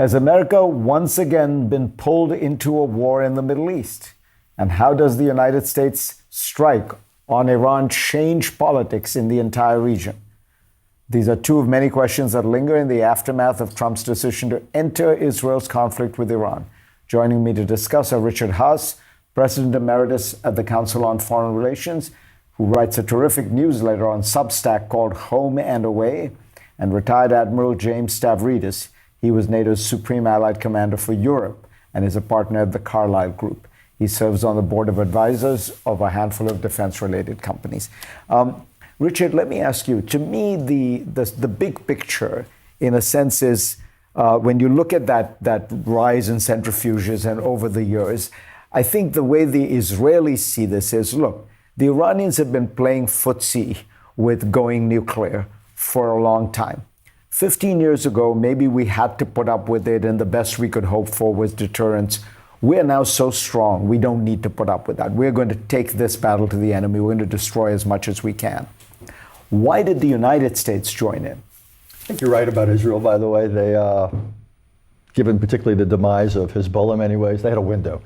Has America once again been pulled into a war in the Middle East? And how does the United States strike on Iran change politics in the entire region? These are two of many questions that linger in the aftermath of Trump's decision to enter Israel's conflict with Iran. Joining me to discuss are Richard Haass, President Emeritus at the Council on Foreign Relations, who writes a terrific newsletter on Substack called Home and Away, and retired Admiral James Stavridis. He was NATO's Supreme Allied Commander for Europe and is a partner at the Carlyle Group. He serves on the board of advisors of a handful of defense-related companies. Richard, let me ask you, to me, the big picture, in a sense, is when you look at that rise in centrifuges and over the years, I think the way the Israelis see this is, look, the Iranians have been playing footsie with going nuclear for a long time. 15 years ago, maybe we had to put up with it, and the best we could hope for was deterrence. We're now so strong, we don't need to put up with that. We're going to take this battle to the enemy. We're going to destroy as much as we can. Why did the United States join in? I think you're right about Israel, by the way. They, given particularly the demise of Hezbollah in many ways, they had a window.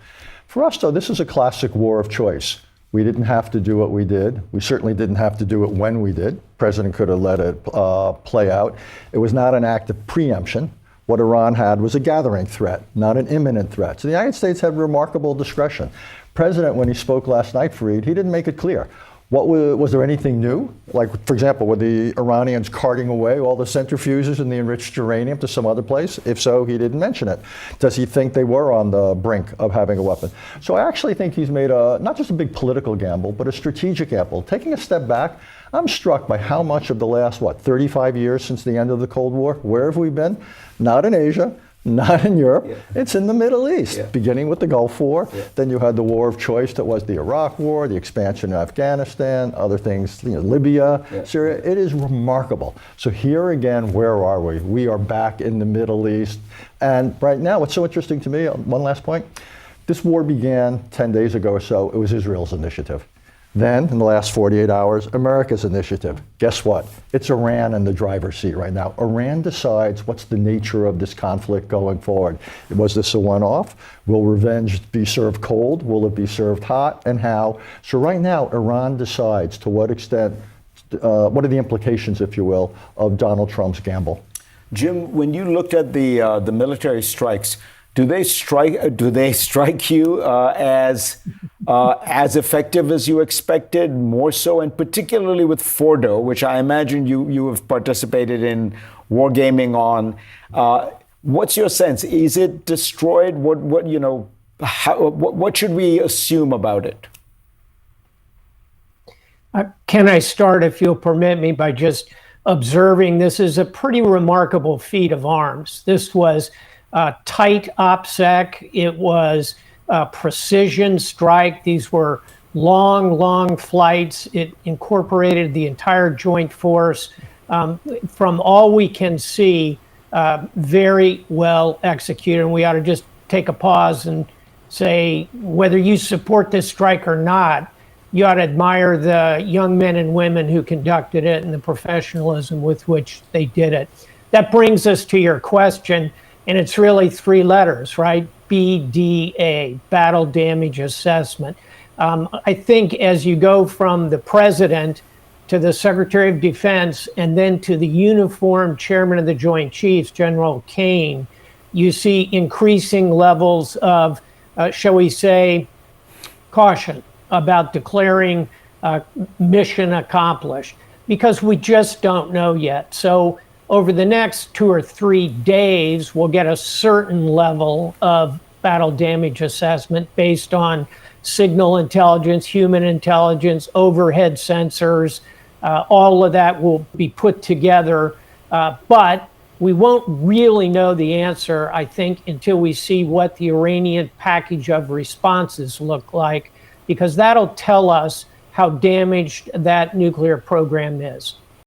For us, though, this is a classic war of choice. We didn't have to do what we did. We certainly didn't have to do it when we did. The president could have let it play out. It was not an act of preemption. What Iran had was a gathering threat, not an imminent threat. So the United States had remarkable discretion. President, when he spoke last night, Fareed, he didn't make it clear. Was there anything new? Like, for example, were the Iranians carting away all the centrifuges and the enriched uranium to some other place? If so, he didn't mention it. Does he think they were on the brink of having a weapon? So I actually think he's made not just a big political gamble, but a strategic gamble. Taking a step back, I'm struck by how much of the last, 35 years since the end of the Cold War, where have we been? Not in Asia. Not in Europe, It's in the Middle East, beginning with the Gulf War. Then you had the war of choice that was the Iraq War, the expansion of Afghanistan, other things, Libya, Syria. It is remarkable. So here again, where are we? We are back in the Middle East. And right now, what's so interesting to me, one last point, this war began 10 days ago or so. It was Israel's initiative. Then, in the last 48 hours, America's initiative. Guess what? It's Iran in the driver's seat right now. Iran decides what's the nature of this conflict going forward. Was this a one-off? Will revenge be served cold? Will it be served hot? And how? So right now, Iran decides to what extent, what are the implications, if you will, of Donald Trump's gamble. Jim, when you looked at the military strikes, do they strike you as effective as you expected, more so, and particularly with Fordo, which I imagine you have participated in wargaming on? What's your sense? Is it destroyed? What should we assume about it? Can I start, if you'll permit me, by just observing this is a pretty remarkable feat of arms. This was tight OPSEC. It was precision strike. These were long flights. It incorporated the entire joint force. From all we can see, very well executed. And we ought to just take a pause and say, whether you support this strike or not, you ought to admire the young men and women who conducted it and the professionalism with which they did it. That brings us to your question. And it's really three letters, right? BDA, Battle Damage Assessment. I think as you go from the president to the Secretary of Defense and then to the uniformed chairman of the Joint Chiefs, General Kane, you see increasing levels of, shall we say, caution about declaring mission accomplished, because we just don't know yet. So over the next 2 or 3 days, we'll get a certain level of battle damage assessment based on signal intelligence, human intelligence, overhead sensors. All of that will be put together. But we won't really know the answer, I think, until we see what the Iranian package of responses look like, because that'll tell us how damaged that nuclear program is.